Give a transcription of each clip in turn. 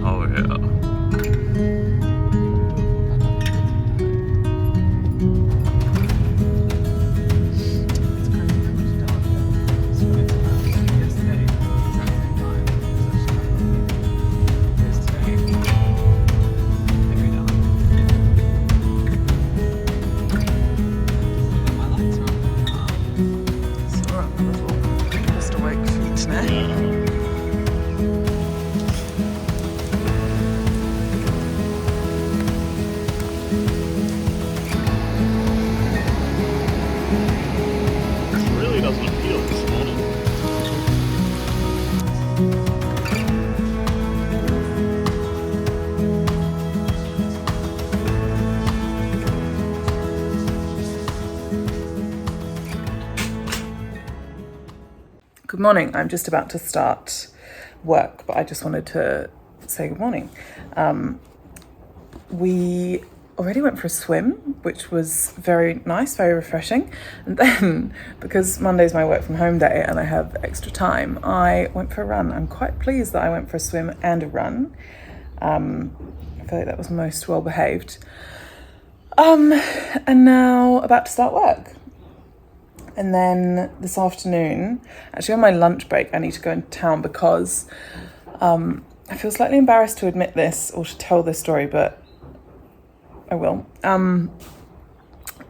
Oh yeah. Just awake feet now. It really doesn't appeal this morning. Good morning. I'm just about to start work, but I just wanted to say good morning. We already went for a swim, which was very nice, very refreshing. And then, because Monday's my work from home day and I have extra time, I went for a run. I'm quite pleased that I went for a swim and a run. I feel like that was most well behaved. And now about to start work. And then this afternoon, actually on my lunch break, I need to go into town because I feel slightly embarrassed to admit this or to tell this story, but I will.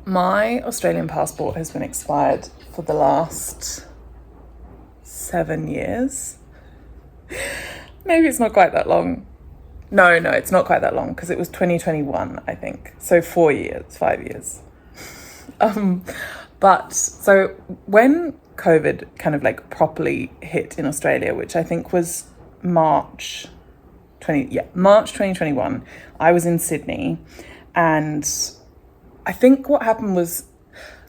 My Australian passport has been expired for the last 7 years. Maybe it's not quite that long. No, it's not quite that long because it was 2021, I think. So 4 years, 5 years. But so when COVID kind of like properly hit in Australia, which I think was March 2021, I was in Sydney, and I think what happened was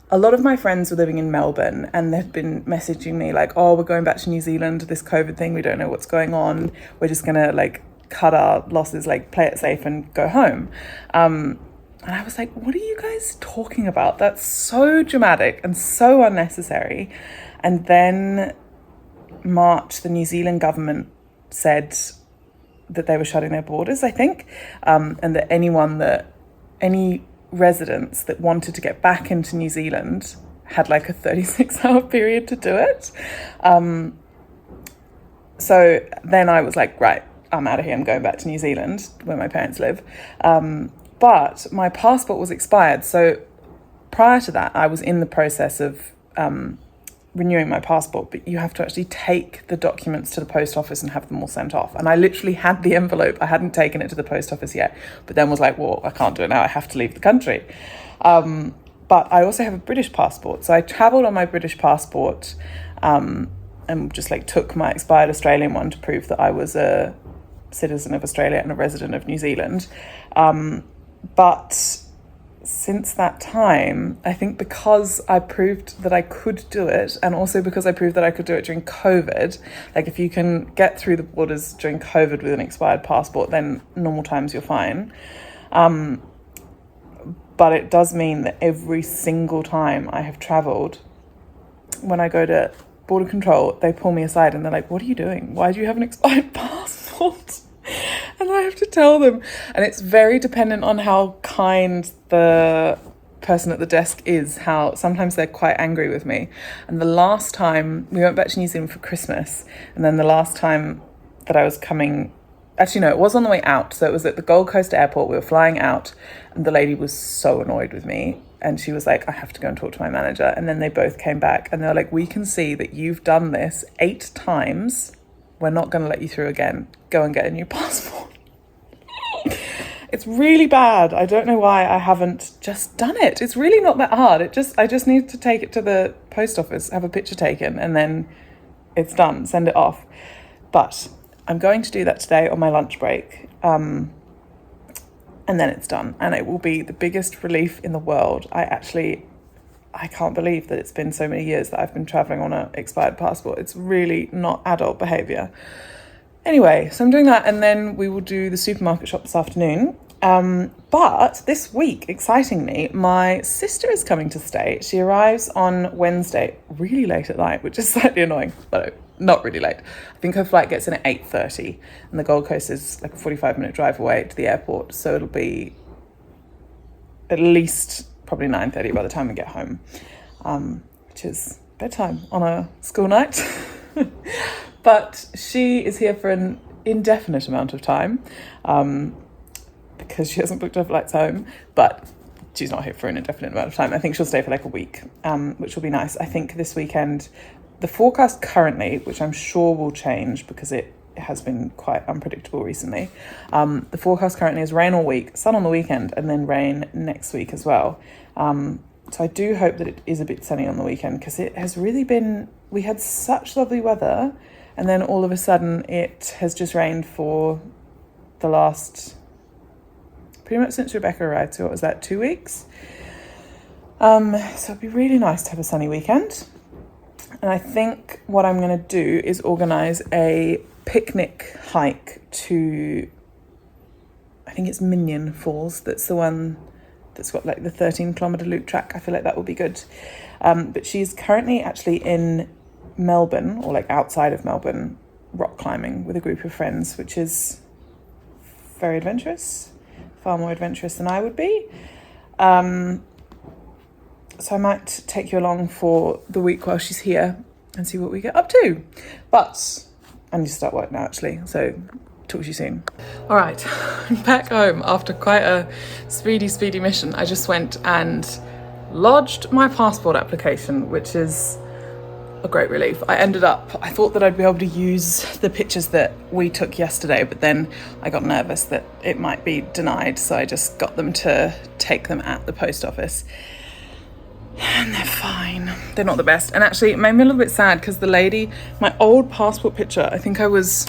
a lot of my friends were living in Melbourne and they'd been messaging me like, oh, we're going back to New Zealand, this COVID thing, we don't know what's going on, we're just gonna like cut our losses, like play it safe and go home. And I was like, what are you guys talking about? That's so dramatic and so unnecessary. And then March, the New Zealand government said that they were shutting their borders, I think, and that any residents that wanted to get back into New Zealand had like a 36-hour period to do it. So then I was like, right, I'm out of here. I'm going back to New Zealand where my parents live. But my passport was expired. So prior to that, I was in the process of renewing my passport, but you have to actually take the documents to the post office and have them all sent off. And I literally had the envelope. I hadn't taken it to the post office yet, but then was like, well, I can't do it now. I have to leave the country. But I also have a British passport. So I traveled on my British passport and just like took my expired Australian one to prove that I was a citizen of Australia and a resident of New Zealand. But since that time, I think because I proved that I could do it, and also because I proved that I could do it during COVID, like if you can get through the borders during COVID with an expired passport, then normal times you're fine. But it does mean that every single time I have travelled, when I go to border control, they pull me aside and they're like, what are you doing? Why do you have an expired passport? And I have to tell them. And it's very dependent on how kind the person at the desk is, how sometimes they're quite angry with me. And the last time we went back to New Zealand for Christmas, and then the last time that I was coming, actually no, it was on the way out. So it was at the Gold Coast airport. We were flying out and the lady was so annoyed with me. And she was like, I have to go and talk to my manager. And then they both came back and they were like, we can see that you've done this 8 times. We're not going to let you through again. Go and get a new passport. It's really bad. I don't know why I haven't just done it. It's really not that hard. I just need to take it to the post office, have a picture taken, and then it's done. Send it off. But I'm going to do that today on my lunch break. And then it's done. And it will be the biggest relief in the world. I can't believe that it's been so many years that I've been travelling on an expired passport. It's really not adult behaviour. Anyway, so I'm doing that, and then we will do the supermarket shop this afternoon. But this week, excitingly, my sister is coming to stay. She arrives on Wednesday, really late at night, which is slightly annoying, but not really late. I think her flight gets in at 8:30, and the Gold Coast is like a 45-minute drive away to the airport, so it'll be at least probably 9:30 by the time we get home, which is bedtime on a school night. But she is here for an indefinite amount of time, because she hasn't booked her flights home, but she's not here for an indefinite amount of time. I think she'll stay for like a week, which will be nice. I think this weekend, the forecast currently, which I'm sure will change because it has been quite unpredictable recently. The forecast currently is rain all week, sun on the weekend, and then rain next week as well. So I do hope that it is a bit sunny on the weekend, because it has really been, we had such lovely weather, and then all of a sudden it has just rained for the last, pretty much since Rebecca arrived. So what was that, 2 weeks? So it'd be really nice to have a sunny weekend. And I think what I'm going to do is organise a picnic hike to, I think it's Minion Falls. That's the one that's got like the 13-kilometre loop track. I feel like that would be good. But she's currently actually in Melbourne, or like outside of Melbourne, rock climbing with a group of friends, which is very adventurous, far more adventurous than I would be. So I might take you along for the week while she's here and see what we get up to. But I need to start work now, actually, so talk to you soon. All right, I'm back home after quite a speedy mission. I just went and lodged my passport application, which is a great relief. I thought that I'd be able to use the pictures that we took yesterday, but then I got nervous that it might be denied, so I just got them to take them at the post office. And they're fine. They're not the best. And actually, it made me a little bit sad because the lady, my old passport picture, I think I was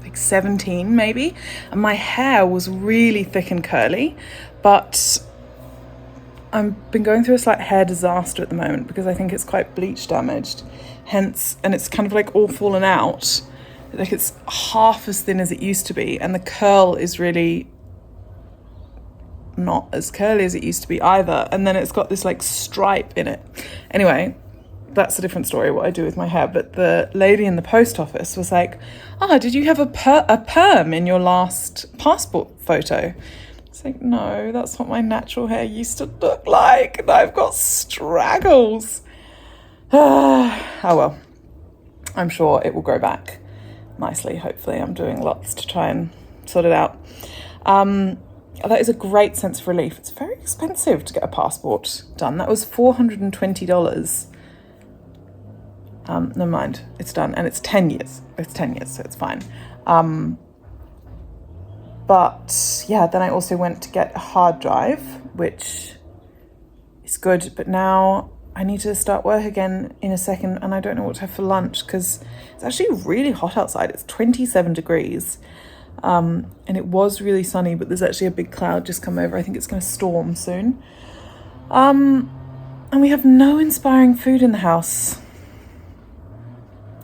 like 17 maybe, and my hair was really thick and curly, but I've been going through a slight hair disaster at the moment because I think it's quite bleach damaged, hence, and it's kind of like all fallen out. Like it's half as thin as it used to be, and the curl is really not as curly as it used to be either, and then it's got this like stripe in it. Anyway, that's a different story, what I do with my hair. But the lady in the post office was like, did you have a perm in your last passport photo? It's like, no, that's what my natural hair used to look like, and I've got straggles. Oh well, I'm sure it will grow back nicely. Hopefully, I'm doing lots to try and sort it out. That is a great sense of relief. It's very expensive to get a passport done. That was $420. Never mind, it's done, and it's 10 years. It's 10 years, so it's fine. But yeah, then I also went to get a hard drive, which is good, but now I need to start work again in a second, and I don't know what to have for lunch because it's actually really hot outside. It's 27 degrees. And it was really sunny, but there's actually a big cloud just come over. I think it's going to storm soon. And we have no inspiring food in the house.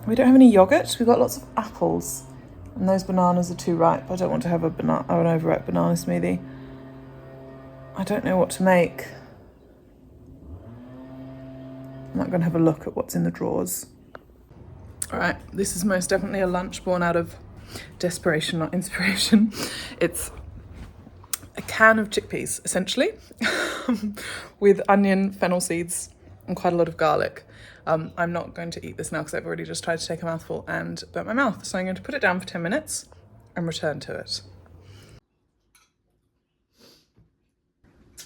We don't have any yogurt. We've got lots of apples, and those bananas are too ripe. I don't want to have an overripe banana smoothie. I don't know what to make. I'm not going to have a look at what's in the drawers. All right, this is most definitely a lunch born out of desperation, not inspiration. It's a can of chickpeas, essentially, with onion, fennel seeds, and quite a lot of garlic. I'm not going to eat this now because I've already just tried to take a mouthful and burnt my mouth. So I'm going to put it down for 10 minutes and return to it.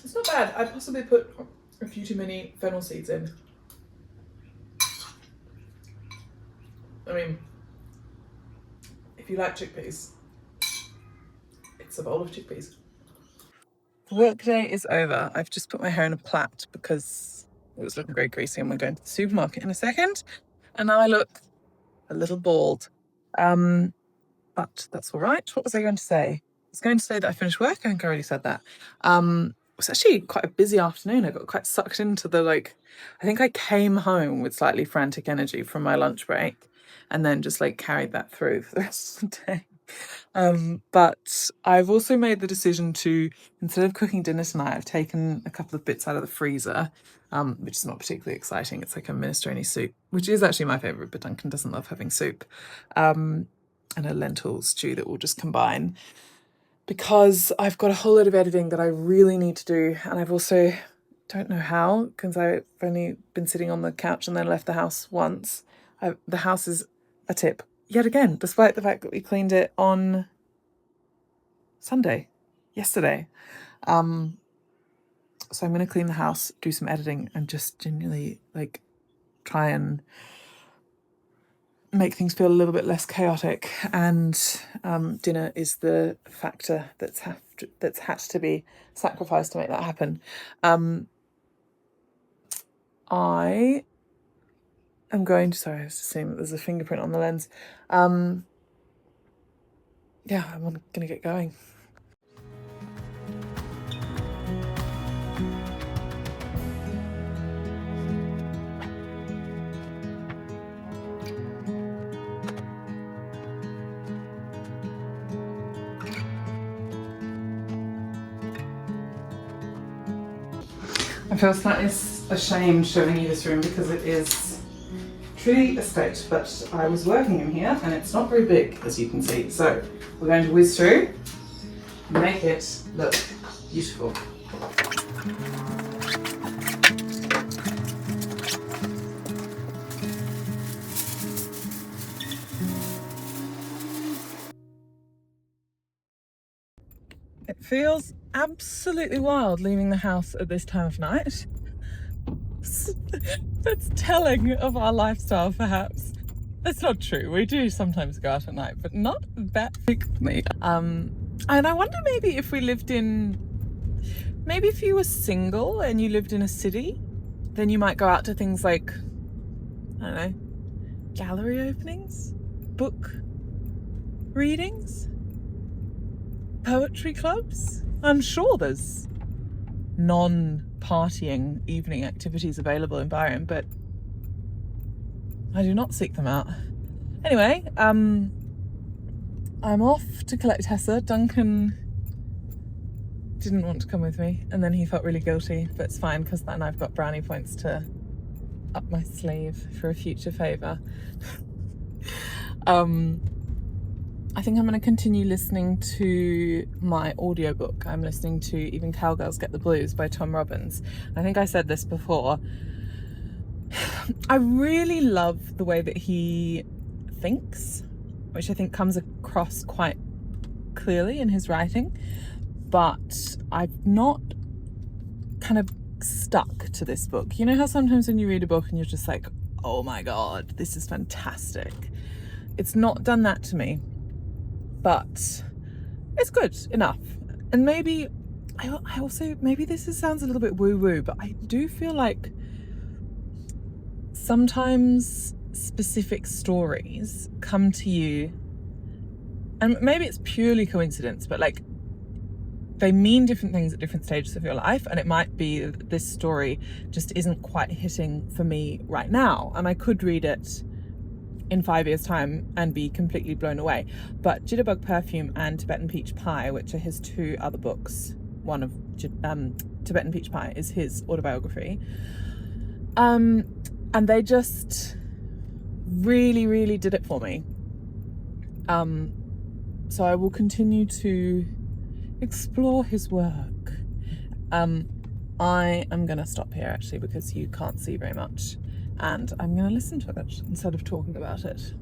It's not bad. I possibly put a few too many fennel seeds in. I mean, if you like chickpeas, it's a bowl of chickpeas. The workday is over. I've just put my hair in a plait because it was looking very greasy, and we're going to the supermarket in a second. And now I look a little bald. But that's all right. What was I going to say? I was going to say that I finished work. I think I already said that. It was actually quite a busy afternoon. I got quite sucked into I think I came home with slightly frantic energy from my lunch break, and then just like carried that through for the rest of the day. But I've also made the decision to, instead of cooking dinner tonight, I've taken a couple of bits out of the freezer, which is not particularly exciting. It's like a minestrone soup, which is actually my favourite, but Duncan doesn't love having soup, and a lentil stew that will just combine. Because I've got a whole lot of editing that I really need to do, and I've also don't know how, because I've only been sitting on the couch and then left the house once. The house is a tip yet again, despite the fact that we cleaned it on yesterday. So I'm going to clean the house, do some editing, and just genuinely like try and make things feel a little bit less chaotic. And dinner is the factor that's had to be sacrificed to make that happen. I am going to, sorry, I was just seeing that there's a fingerprint on the lens. Yeah, I'm going to get going. I feel slightly ashamed showing you this room because it is truly a state, but I was working in here and it's not very big, as you can see. So we're going to whiz through and make it look beautiful. It feels absolutely wild leaving the house at this time of night. That's telling of our lifestyle, perhaps. That's not true. We do sometimes go out at night, but not that frequently. And I wonder maybe if we lived maybe if you were single and you lived in a city, then you might go out to things like, I don't know, gallery openings, book readings, poetry clubs. I'm sure there's non-partying evening activities available in Byron, but I do not seek them out. Anyway, I'm off to collect Tessa. Duncan didn't want to come with me, and then he felt really guilty, but it's fine because then I've got brownie points to up my sleeve for a future favour. I think I'm going to continue listening to my audiobook. I'm listening to Even Cowgirls Get the Blues by Tom Robbins. I think I said this before. I really love the way that he thinks, which I think comes across quite clearly in his writing, but I've not kind of stuck to this book. You know how sometimes when you read a book and you're just like, oh my God, this is fantastic. It's not done that to me. But it's good enough. And maybe I also, maybe this sounds a little bit woo-woo, but I do feel like sometimes specific stories come to you, and maybe it's purely coincidence, but like they mean different things at different stages of your life. And it might be that this story just isn't quite hitting for me right now, and I could read it in 5 years' time and be completely blown away. But Jitterbug Perfume and Tibetan Peach Pie, which are his two other books, one of Tibetan Peach Pie is his autobiography, and they just really, really did it for me. So I will continue to explore his work. I am gonna stop here actually because you can't see very much, and I'm going to listen to it instead of talking about it.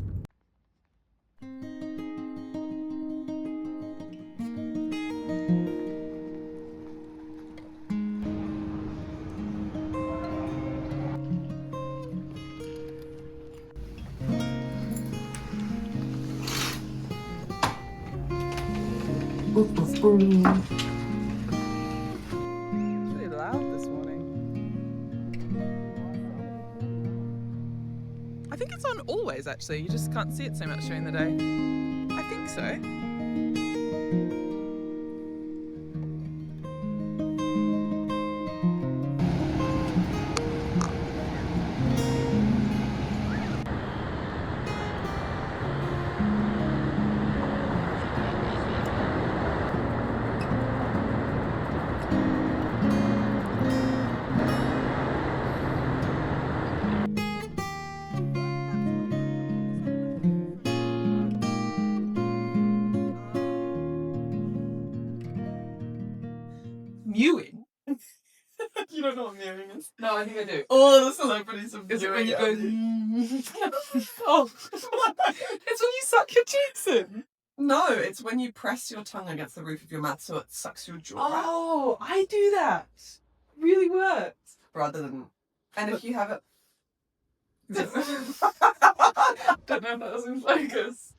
It's really loud this morning. I think it's on always, actually. You just can't see it so much during the day. I think so. Mewing? You don't know what mewing is? No, I think I do. All the celebrities are Is it mewing. when you go... Oh, it's when you suck your cheeks in. No, it's when you press your tongue against the roof of your mouth so it sucks your jaw out. Oh, I do that. Really works. Rather than... And if you have it... Don't know if that was in focus.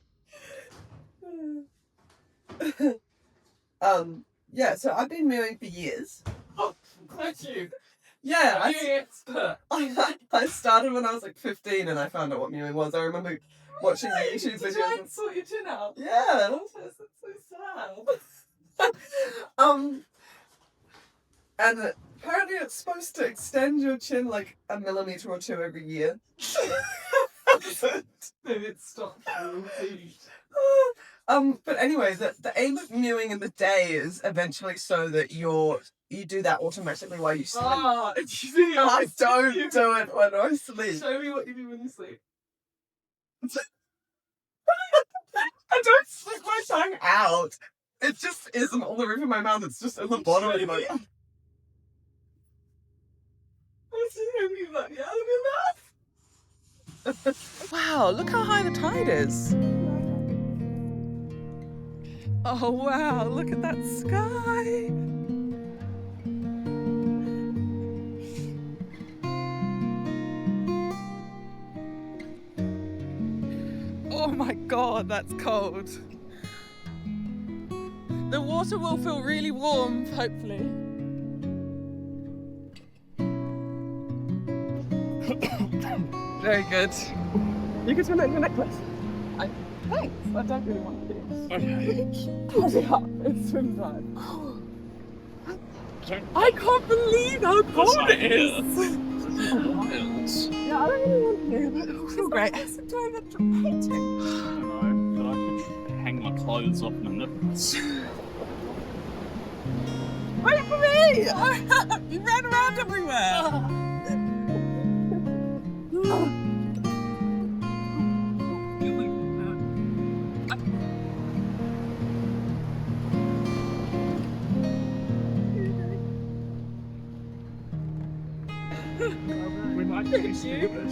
Yeah, so I've been mewing for years. Oh, thank you. Yeah, Mewing expert. I started when I was like 15 and I found out what mewing was. I remember watching the YouTube Did you videos. like sort your chin out? Yeah. That's so sad. And apparently it's supposed to extend your chin like a millimetre or two every year. Maybe it stopped. But anyway, the aim of mewing in the day is eventually so that you do that automatically while you sleep. Ah, I don't do it when I sleep. Show me what you do when you sleep. I don't stick my tongue out. It just isn't on the roof of my mouth. It's just in the bottom of my mouth. Wow, look how high the tide is. Oh wow, look at that sky. Oh my god, that's cold. The water will feel really warm, hopefully. Very good. You can turn it into a necklace. Thanks. I don't really want to. Okay. Put it up. It's swim time. I can't believe how cold it is. Yeah, I don't really want to, but it feels great. I don't know, but I could hang my clothes off my nipples. Wait for me! You ran around everywhere. We might be stupid.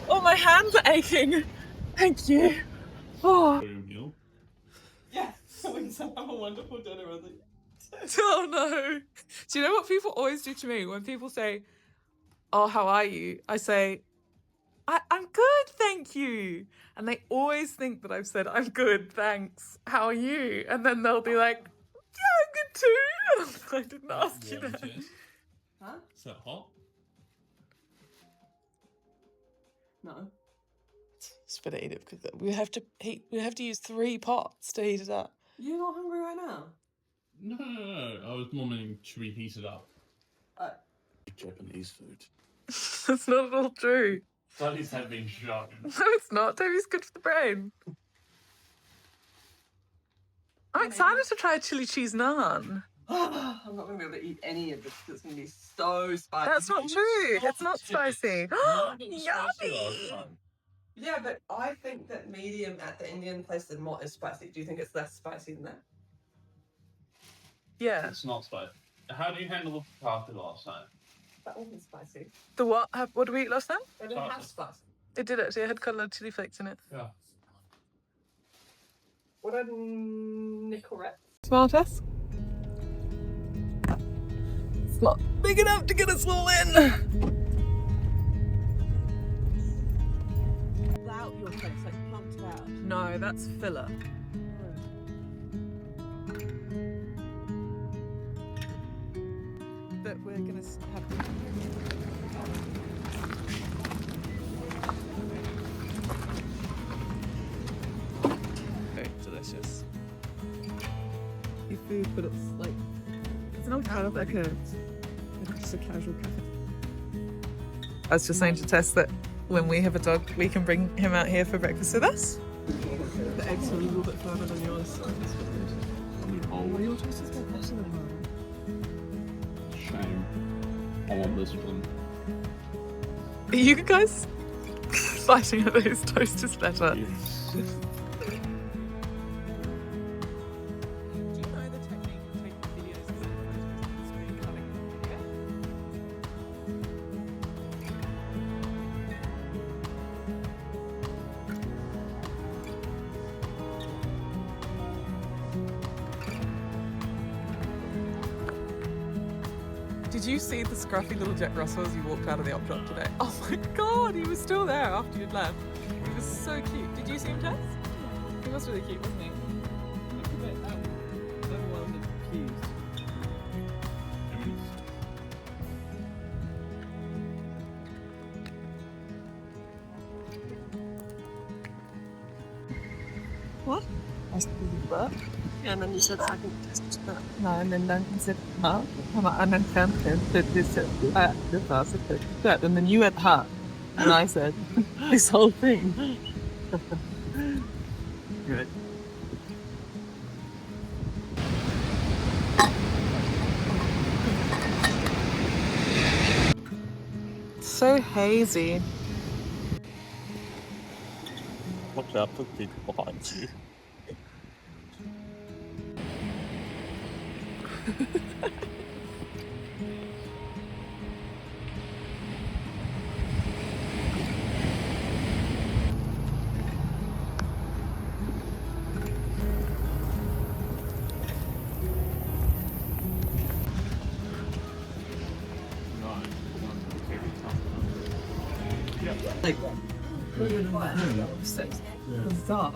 Oh, my hands are aching. Thank you. Oh. Yeah, we have a wonderful dinner with you. Oh no. Do you know what people always do to me when people say, "Oh, how are you?" I say, I'm good, thank you. And they always think that I've said, I'm good, thanks. How are you? And then they'll be like, yeah, I'm good too. And I'm like, I didn't ask you that. Huh? Is that hot? No. Just better eat it because we have to use 3 pots to heat it up. You're not hungry right now? No. I was more meaning, should we heat it up? Japanese food. That's not at all true. Studies have been shown. No, it's not. Toby's good for the brain. I'm excited to try a chili cheese naan. I'm not going to be able to eat any of this because it's going to be so spicy. That's not true. It's not spicy. Yummy! Yummy! Yeah, but I think that medium at the Indian place is not as spicy. Do you think it's less spicy than that? Yeah. It's not spicy. How do you handle the party last time? That wasn't spicy. The what? What did we eat last time? They didn't have spice. It did actually. It had quite a lot of chili flakes in it. Yeah. What a Nicorette. Smile test. It's not big enough to get us all in. Out your face, like pumped out. No, that's filler. That we're gonna have. Very delicious. Food, but it's like it's not kind of like just a casual cafe. I was just saying to Tess that when we have a dog, we can bring him out here for breakfast with us. The eggs are a little bit further than yours, so it's good. Oh, Your toast is way better than mine. shame. I want this one. You guys Exciting that his toast is better. Yes. Do you know the technique of taking videos instead of photos and screen cutting video? Did you see the scruffy little Jack Russell as you walked out of the op shop today? Oh my god, he was still there after you'd left. He was so cute. Did you see him, Tess? He was really cute, wasn't he? Look a bit overwhelmed and confused. What? I said, what? Yeah, and then you said I think test that. No, and then he said, huh? And then Camden said this, this, I said that, and then you went, huh? And I said, this whole thing. Good. So hazy. Watch out for people behind you. Like, Bizarre.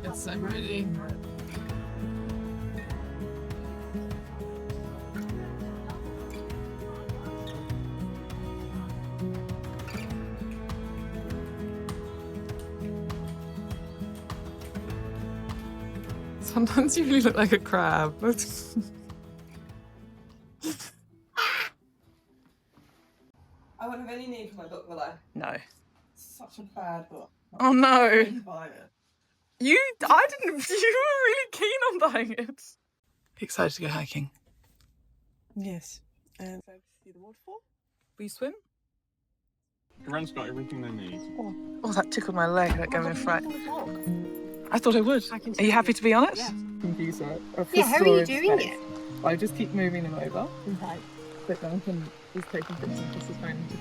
It's so pretty. Sometimes you really look like a crab. I won't have any need for my book, will I? No. It's such a bad book. Oh no. Don't buy it. I didn't, you were really keen on buying it. Excited to go hiking. Yes. And so see the waterfall? Will you swim? Everyone's got everything they need. Oh, that tickled my leg. That gave me a fright. I thought I would. I can Are you happy to be on it? Yeah. Confuser. Yeah, how are you doing it? I just keep moving them over. Okay. But Duncan is taking pictures and just trying to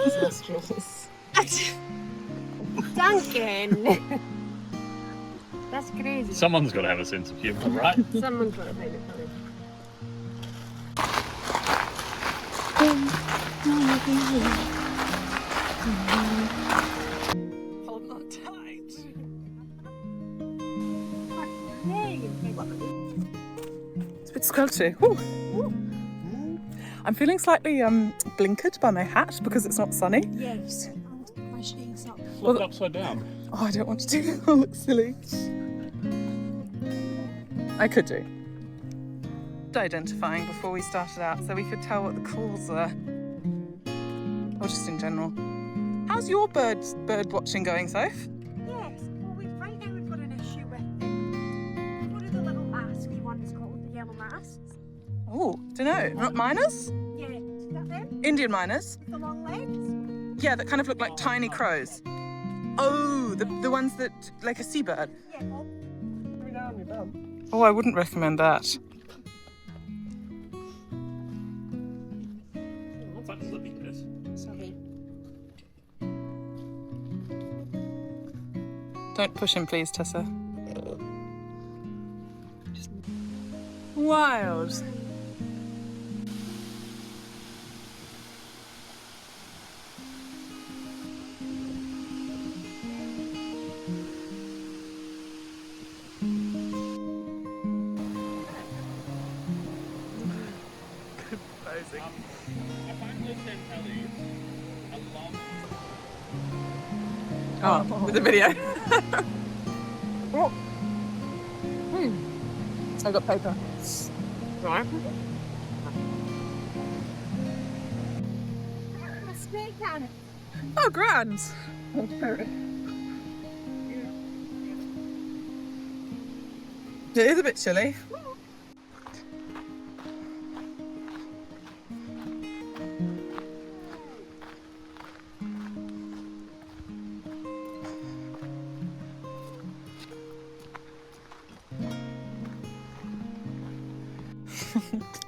his nostrils. Duncan! That's crazy. Someone's got to have a sense of humour, right? Someone's got to find it funny. Hold on tight. It's a bit squelchy. Woo. I'm feeling slightly blinkered by my hat because it's not sunny. Yes. My shades up. Flip it upside down. Oh, I don't want to do that. I'll look silly. I could do. Identifying before we started out so we could tell what the calls were. Or just in general. How's your bird watching going, Soph? Yes. Well, right now we've got an issue with what are the little masky ones called? The yellow masks? Oh, dunno. Not miners? Yeah. See that them? Indian miners? With the long legs? Yeah, that kind of look like tiny crows. Oh, the ones that, like a seabird. Yeah. Well, Every now and then. Oh, I wouldn't recommend that. What's that slippy bit? sorry. Don't push him, please, Tessa. Wild. Good posing. I find those Chantellis a lot. Oh, with the video. Oh. I got paper. Right. spray can. Oh, grand. It is a bit chilly.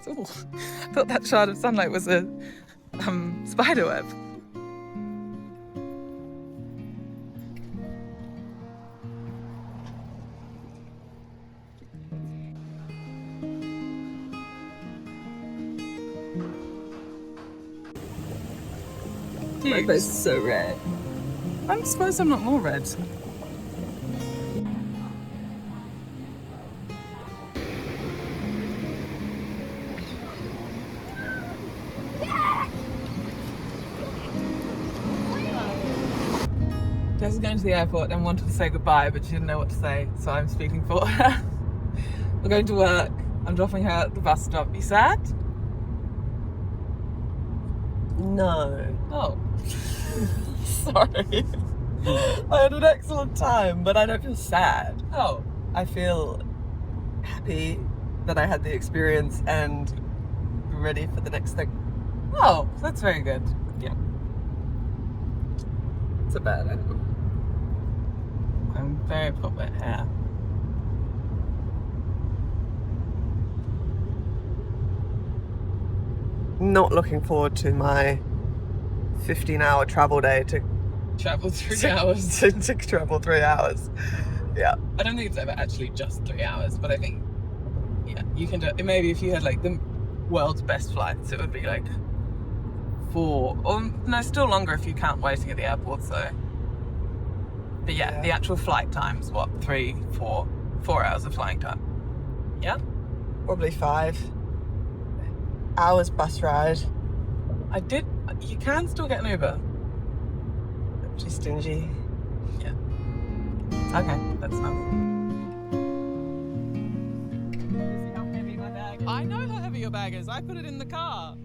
Ooh, I thought that shard of sunlight was a spider web. My face is so red. I'm surprised I'm not more red. Jess is going to the airport and wanted to say goodbye, but she didn't know what to say, so I'm speaking for her. We're going to work. I'm dropping her at the bus stop. You sad? No. Oh. Sorry. I had an excellent time, but I don't feel sad. Oh. I feel happy that I had the experience and ready for the next thing. Oh, that's very good. Yeah. It's a bad animal. I'm very put wet hair. Not looking forward to my 15-hour travel day to Travel 3 hours. to travel 3 hours. Yeah. I don't think it's ever actually just 3 hours, but I think, yeah, you can do it. Maybe if you had like the world's best flights, it would be like 4, or no, still longer if you count waiting at the airport, so. But yeah, the actual flight time's what, 4 hours of flying time. Yeah? Probably 5 hours bus ride. You can still get an Uber. She's stingy. Yeah. Okay, that's enough. I know how heavy your bag is. I put it in the car.